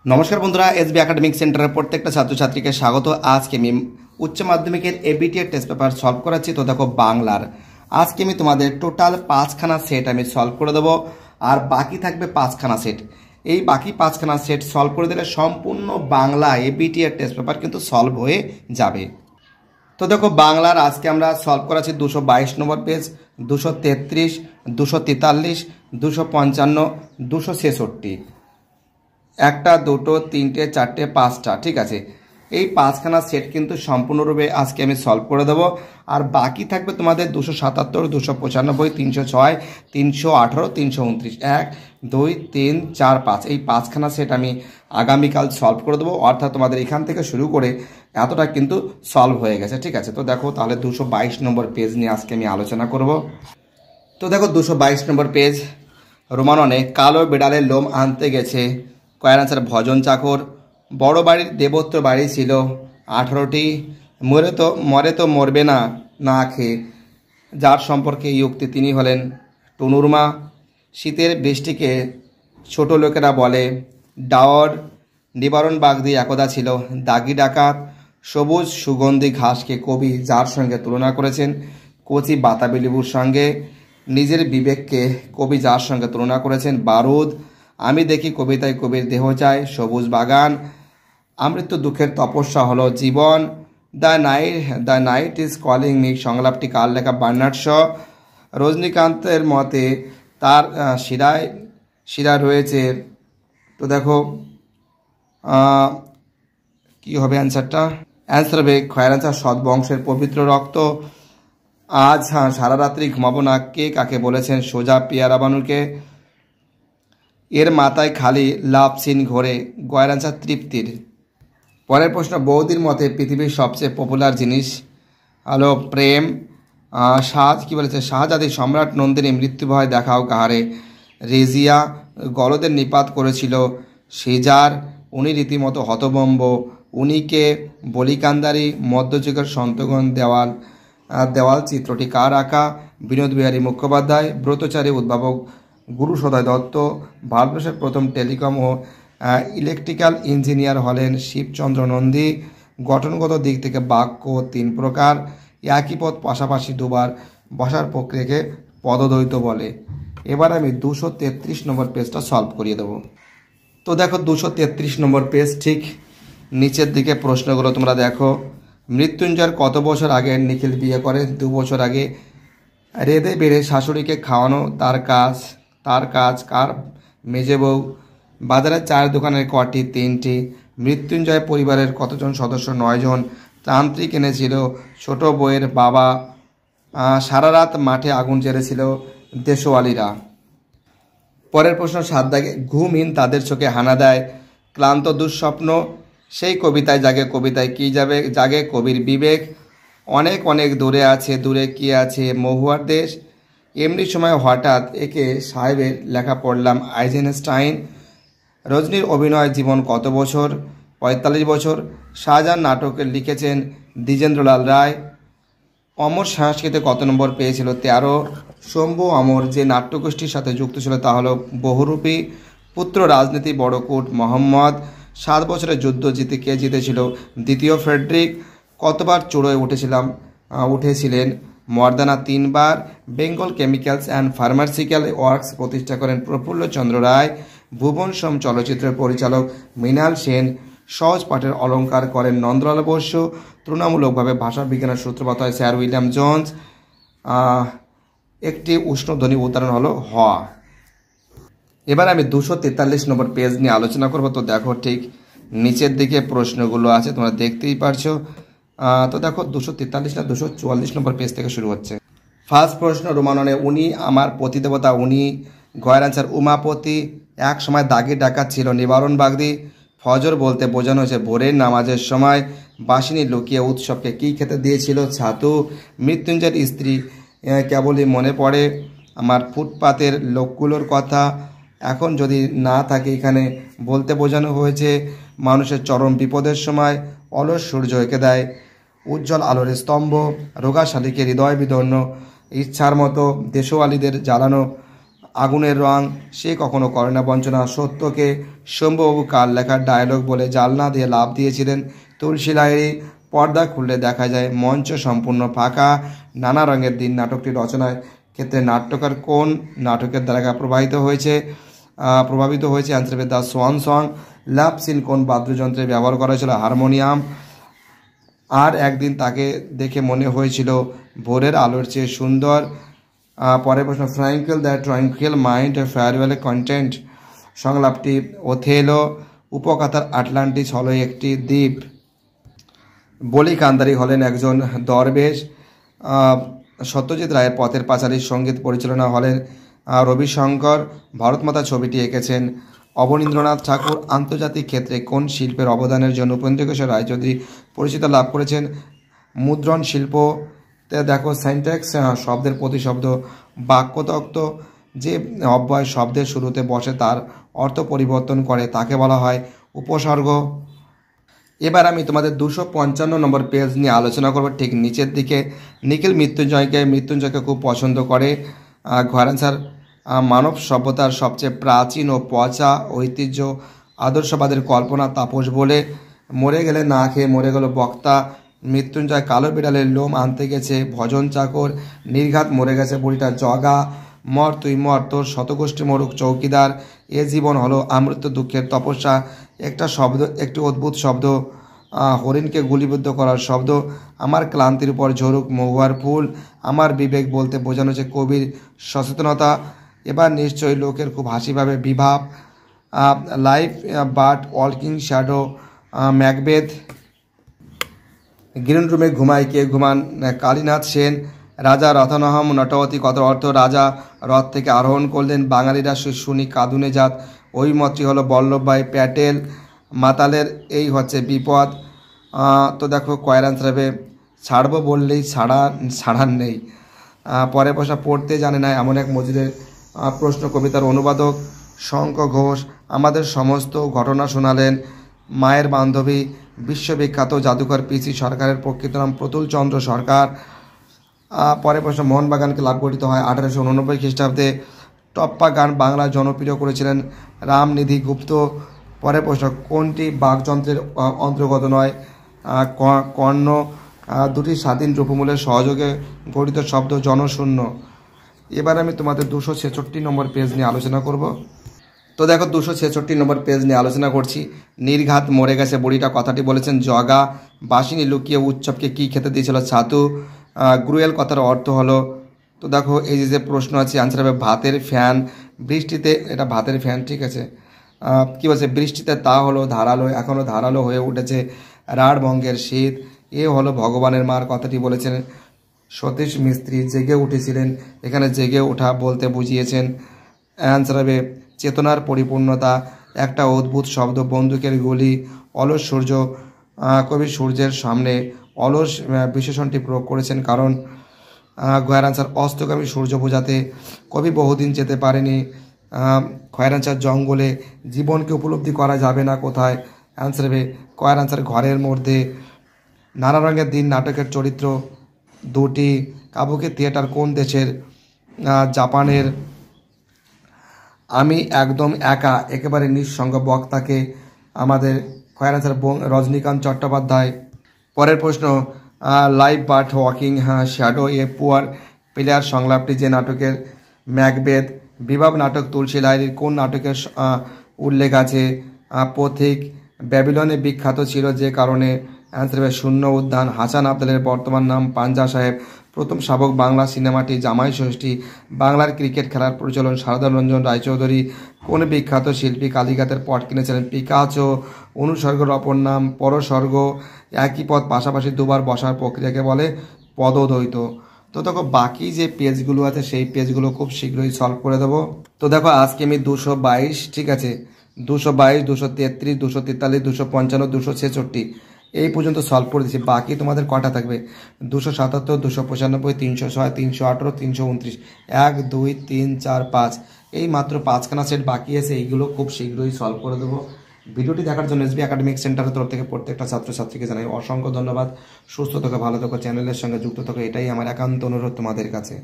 নমস্কার বন্ধুরা, SB academic সেন্টারের প্রত্যেকটা ছাত্রছাত্রীকে স্বাগত। আজকে আমি উচ্চ মাধ্যমিকের এবিটি এর টেস্ট পেপার সলভ করাচ্ছি। তো দেখো, বাংলার আজকে আমি তোমাদের টোটাল 5খানা সেট আমি সলভ করে দেবো, আর বাকি থাকবে 5খানা সেট। এই বাকি 5খানা সেট সলভ করে দিলে সম্পূর্ণ বাংলা এবিটি এর টেস্ট পেপার কিন্তু সলভ হয়ে যাবে। তো দেখো, বাংলার আজকে আমরা সলভ করাচ্ছি 222 নম্বর পেজ, 233, 243, 255, 266, একটা, দুটো, তিনটে, চারটে, পাঁচটা। ঠিক আছে, এই 5খানা সেট কিন্তু সম্পূর্ণরূপে আজকে আমি সলভ করে দেবো। আর বাকি থাকবে তোমাদের 277, 295, 306, 318, 329, 1, 2, 3, 4, 5। এই 5খানা সেট আমি আগামীকাল সলভ করে দেবো। অর্থাৎ তোমাদের এখান থেকে শুরু করে এতটা কিন্তু সলভ হয়ে গেছে। ঠিক আছে, তো দেখো তাহলে 222 নম্বর পেজ নিয়ে আজকে আমি আলোচনা করব। তো দেখো, 222 নম্বর পেজ, রোমাননে কালো বিড়ালের লোম আনতে গেছে। কয়ের আনসার ভজন চাকর। বড় বাড়ির দেবত্র বাড়ি ছিল 18টি। মরে তো মরবে না না খেয়ে। যার সম্পর্কে এই উক্তি তিনি হলেন টুনুর মা। শীতের বৃষ্টিকে ছোট লোকেরা বলে ডাওর। নিবারণ বাগদি একদা ছিল দাগি ডাকাত। সবুজ সুগন্ধি ঘাসকে কবি যার সঙ্গে তুলনা করেছেন কচি বাতাবি লেবুর সঙ্গে। নিজের বিবেককে কবি যার সঙ্গে তুলনা করেছেন বারুদ। আমি দেখি কবিতায় কবির দেহ চায় সবুজ বাগান। আমৃত্যু দুঃখের তপস্যা হলো জীবন। The night is calling me সংলাপটি কার লেখা? বার্নার্ড শ। রজনীকান্তের মতে তার শিরায় রয়েছে। তো দেখো কি হবে অ্যান্সারটা? অ্যান্সার হবে খয়ের আনসার সৎবংশের পবিত্র রক্ত। আজ সারা রাত্রি ঘুমাবো না কে কাকে বলেছেন? সোজা পিয়ারা বানুকে। এর মাথায় খালি লাভ সিন ঘোরে। গয়ের আনসার তৃপ্তির। পরের প্রশ্ন, বৌদির মতে পৃথিবীর সবচেয়ে পপুলার জিনিস হলো প্রেম। কি বলেছে? শাহজাদি সম্রাট নন্দিনী মৃত্যু ভয় দেখাও কাহারে? রেজিয়া। গলদের নিপাত করেছিল সিজার। উনি রীতিমতো হতবম্ব। উনিকে বলিকান্দারি। মধ্যযুগের সন্তগণ দেওয়াল চিত্রটি কার আঁকা? বিনোদ বিহারী মুখোপাধ্যায়। ব্রতচারী উদ্ভাবক গুরু সদয় দত্ত। ভারতবর্ষের প্রথম টেলিকম ও ইলেকট্রিক্যাল ইঞ্জিনিয়ার হলেন শিবচন্দ্র নন্দী। গঠনগত দিক থেকে বাক্য 3 প্রকার। একই পদ পাশাপাশি দুবার বসার প্রক্রিয়াকে পদদ্বৈত বলে। এবার আমি 233 নম্বর পেজটা সলভ করিয়ে দেবো। তো দেখো, 233 নম্বর পেজ, ঠিক নিচের দিকে প্রশ্নগুলো তোমরা দেখো। মৃত্যুঞ্জয়ের কত বছর আগে নিখিল বিয়ে করে? 2 বছর আগে। রেঁধে বেড়ে শাশুড়িকে খাওয়ানো তার কাজ কার? মেজে বউ। বাজারের চায়ের দোকানের কটি? 3টি। মৃত্যুঞ্জয় পরিবারের কতজন সদস্য? 9 জন। তান্ত্রিক এনেছিল ছোট বউয়ের বাবা। সারা রাত মাঠে আগুন জ্বেলেছিল দেশওয়ালিরা। পরের প্রশ্ন 7 দাগে, ঘুমহীন তাদের চোখে হানা দেয় ক্লান্ত দুঃস্বপ্ন। সেই কবিতায় জাগে, কবিতায় কি জাগে? কবির বিবেক। অনেক অনেক দূরে আছে, দূরে কি আছে? মহুয়ার দেশ। এমনি সময় হঠাৎ একে সাহেবের লেখা পড়লাম আইজেনস্টাইন। রজনীর অভিনয় জীবন কত বছর? 45 বছর। শাহজাহান নাটকে লিখেছেন দ্বিজেন্দ্রলাল রায়। অমর সংস্কৃতে কত নম্বর পেয়েছিল? 13। শম্ভু অমর যে নাট্যগোষ্ঠীর সাথে যুক্ত ছিল তা হলো বহুরূপী। পুত্র রাজনীতি বড়কূট মোহাম্মদ। 7 বছরের যুদ্ধ কে জিতেছিল? দ্বিতীয় ফ্রেডরিক। কতবার চূড়োয় উঠেছিলেন মর্দানা? 3 বার। Bengal chemicals and pharmaceutical works প্রতিষ্ঠা করেন প্রফুল্লচন্দ্র রায়। ভুবন সোম চলচ্চিত্রের পরিচালক মৃণাল সেন। সহজ পাঠের অলঙ্কার করেন নন্দলাল বসু। তুলনামূলকভাবে ভাষা বিজ্ঞানের সূত্রপাত হয় স্যার উইলিয়াম জোন্স। একটি উষ্ণধ্বনি উদাহরণ হলো হ। এবার আমি 243 নম্বর পেজ নিয়ে আলোচনা করব। তো দেখো, ঠিক নিচের দিকে প্রশ্নগুলো আছে, তোমরা দেখতেই পারছো। তো দেখো, 243 না 244 নম্বর পেজ থেকে শুরু হচ্ছে। ফার্স্ট প্রশ্ন, রোমাননে উনি আমার পতিদেবতা উনি। গয়ের আনসার উমাপতি। এক সময় দাগি ডাকাত ছিল নিবারণ বাগদি। ফজর বলতে বোঝানো হয়েছে ভোরের নামাজের সময়। বাসিনী লুকিয়ে উৎসবকে কী খেতে দিয়েছিল? ছাতু। মৃত্যুঞ্জয়ের স্ত্রী কেবলই মনে পড়ে আমার ফুটপাতের লোকগুলোর কথা। এখন যদি না থাকে এখানে বলতে বোঝানো হয়েছে মানুষের চরম বিপদের সময় অলস সূর্য এঁকে দেয় উজ্জ্বল আলোর স্তম্ভ। রোগা শালিকে হৃদয় বিদর্ণ ইচ্ছার মতো দেশওয়ালিদের জ্বালানো আগুনের রং সে কখনো করে না বঞ্চনা। সত্যকে শম্ভুবাবু কার লেখার ডায়লগ বলে জালনা দিয়ে লাফ দিয়েছিলেন তুলসী লাহিড়ী। পর্দা খুললে দেখা যায় মঞ্চ সম্পূর্ণ ফাঁকা। নানা রঙের দিন নাটকটি রচনার ক্ষেত্রে নাট্যকার কোন নাটকের দ্বারা প্রভাবিত হয়েছে? অ্যান্সার হবে the swan song. Love scene কোন বাদ্যযন্ত্রে ব্যবহার করা হয়েছিল? হারমোনিয়াম। আর একদিন তাকে দেখে মনে হয়েছিল ভোরের আলোর চেয়ে সুন্দর। পরের প্রশ্ন, ফ্র্যাঙ্কেল the tranquil mind farewell content সংলাপটি ওথেলো উপকথার আটলান্টিস হলো একটি দ্বীপ। বলি কান্দারি হলেন একজন দরবেশ। সত্যজিৎ রায়ের পথের পাঁচালীর সঙ্গীত পরিচালনা হলেন রবিশঙ্কর। ভারতমাতা ছবিটি এঁকেছেন অবনীন্দ্রনাথ ঠাকুর। আন্তর্জাতিক ক্ষেত্রে কোন শিল্পের অবদানের জন্য উপেন্দ্রকিশোর রায়চৌধুরী পরিচিতি লাভ করেছেন? মুদ্রণ শিল্পতে দেখো সিনট্যাক্স শব্দের প্রতিশব্দ, বাক্যতত্ত্ব যে অব্যয় শব্দের শুরুতে বসে তার অর্থ পরিবর্তন করে তাকে বলা হয় উপসর্গ। এবার আমি তোমাদের 255 নম্বর পেজ নিয়ে আলোচনা করব। ঠিক নিচের দিকে নিখিল মৃত্যুঞ্জয়কে খুব পছন্দ করে। ঘর অ্যান্সার, মানব সভ্যতার সবচেয়ে প্রাচীন ও পচা ঐতিহ্য আদর্শবাদের কল্পনা তাপস বলে। মরে গেলে না খেয়ে মরে গেল বক্তা। মৃত্যুঞ্জয় কালো বিড়ালের লোম আনতে গেছে ভজন চাকর। নির্ঘাত মরে গেছে বুড়িটা জগা। মর তুই মর, তোর শতগোষ্ঠী মরুক চৌকিদার। এ জীবন হলো আমৃত্যু দুঃখের তপস্যা। একটা শব্দ, একটি অদ্ভুত শব্দ, হরিণকে গুলিবিদ্ধ করার শব্দ। আমার ক্লান্তির উপর ঝরুক মহুয়ার ফুল। আমার বিবেক বলতে বোঝানো হচ্ছে কবির সচেতনতা। এবার নিশ্চয়ই লোকের খুব হাসি পাবে বিভাব। Life but walking shadow Macbeth. Green রুমে ঘুমায় কে ঘুমান? কালীনাথ সেন। রাজা রথনহম নটবতী কত অর্থ? রাজা রথ থেকে আরোহণ করলেন। বাঙালিরা শুনি কাঁদুনে জাত। ওই মতটি হলো বল্লভভাই প্যাটেল। মাতালের এই হচ্ছে বিপদ। তো দেখো কয়ের আনসার হবে ছাড়বো বললেই ছাড়ার নেই। পরের প্রশ্ন, পড়তে জানে না এমন এক মজুরের প্রশ্ন কবিতার অনুবাদক শঙ্খ ঘোষ। আমাদের সমস্ত ঘটনা শোনালেন মায়ের বান্ধবী বিশ্ববিখ্যাত জাদুকর পিসি সরকারের প্রকৃত নাম প্রতুল চন্দ্র সরকার। পরের প্রশ্ন, মোহনবাগানকে লাভ গঠিত হয় 1889 খ্রিস্টাব্দে। টপ্পা গান বাংলা জনপ্রিয় করেছিলেন রামনিধি গুপ্ত। পরের প্রশ্ন, কোনটি বাকযন্ত্রের অন্তর্গত নয়? কর্ণ। দুটি স্বাধীন রূপমূলের সহযোগে গঠিত শব্দ জনশূন্য। এবার আমি তোমাদের 266 নম্বর পেজ নিয়ে আলোচনা করব। তো দেখো 266 নম্বর পেজ নিয়ে আলোচনা করছি। নির্ঘাত মরে গেছে বুড়িটা কথাটি বলেছেন জগা। বাসিনী লুকিয়ে উৎসবকে কি খেতে দিয়েছিল? ছাতু। গ্রুয়েল কথার অর্থ হলো, তো দেখো এই যে প্রশ্ন আছে আনসার হবে ভাতের ফ্যান। বৃষ্টিতে, এটা ভাতের ফ্যান, ঠিক আছে। কী বলছে? বৃষ্টিতে তা হলো ধারালো, এখনও ধারালো হয়ে উঠেছে রাঢ়বঙ্গের শীত। এ হলো ভগবানের মার কথাটি বলেছেন সতীশ মিস্ত্রি। জেগে উঠেছিলেন, এখানে জেগে ওঠা বলতে বুঝিয়েছেন। অ্যান্সার হবে চেতনার পরিপূর্ণতা। একটা অদ্ভুত শব্দ বন্দুকের গুলি। অলস সূর্য, কবি সূর্যের সামনে অলস বিশেষণটি প্রয়োগ করেছেন কারণ গয়ের আনসার অস্তগামী সূর্য বোঝাতে। কবি বহুদিন যেতে পারেনি। খয়ের আনসার জঙ্গলে। জীবনকে উপলব্ধি করা যাবে না কোথায়? অ্যান্সার হবে কয়ের আনসার ঘরের মধ্যে। নানা রঙের দিন নাটকের চরিত্র দুটি। কাবুকি থিয়েটার কোন দেশের? জাপানের। আমি একদম একা, একেবারে নিঃসঙ্গ বক্তাকে আমাদের খয়ের আনসার রজনীকান্ত চট্টোপাধ্যায়। পরের প্রশ্ন, life but walking shadow a poor player সংলাপটি যে নাটকের? ম্যাকবেথ। বিভাব নাটক তুলসী লাহিড়ীর কোন নাটকের উল্লেখ আছে? পথিক। ব্যাবিলনে বিখ্যাত ছিল যে কারণে? অ্যান্সার হবে শূন্য উদ্যান। হাসান আবদালের বর্তমান নাম পাঞ্জা সাহেব। প্রথম শাবক বাংলা সিনেমাটি জামাই ষষ্ঠী। বাংলার ক্রিকেট খেলার পরিচালন সারদা রঞ্জন রায়চৌধুরী। কোন বিখ্যাত শিল্পী কালীঘাটের পট কিনেছিলেন? পিকাচো। অনুসর্গের অপর নাম পরসর্গ। একই পদ পাশাপাশি দুবার বসার প্রক্রিয়াকে বলে পদদ্বৈত। তো দেখো বাকি যে পেজগুলো আছে সেই পেজগুলো খুব শীঘ্রই সলভ করে দেবো। তো দেখো আজকে আমি 222, ঠিক আছে, 222, 233, 243, 255, 266 এই পর্যন্ত সলভ করে দিচ্ছি। বাকি তোমাদের কটা থাকবে? 277, 295, 306, 318, 329, 1, 2, 3, 4, 5 এই মাত্র 5খানা সেট বাকি আছে। এইগুলো খুব শীঘ্রই সলভ করে দেবো। ভিডিওটি দেখার জন্য এসবি একাডেমিক সেন্টারের তরফ থেকে প্রত্যেকটা ছাত্রছাত্রীকে জানাই অসংখ্য ধন্যবাদ। সুস্থ থাকো, ভালো থাকো, চ্যানেলের সঙ্গে যুক্ত থাকো, এটাই আমার একান্ত অনুরোধ তোমাদের কাছে।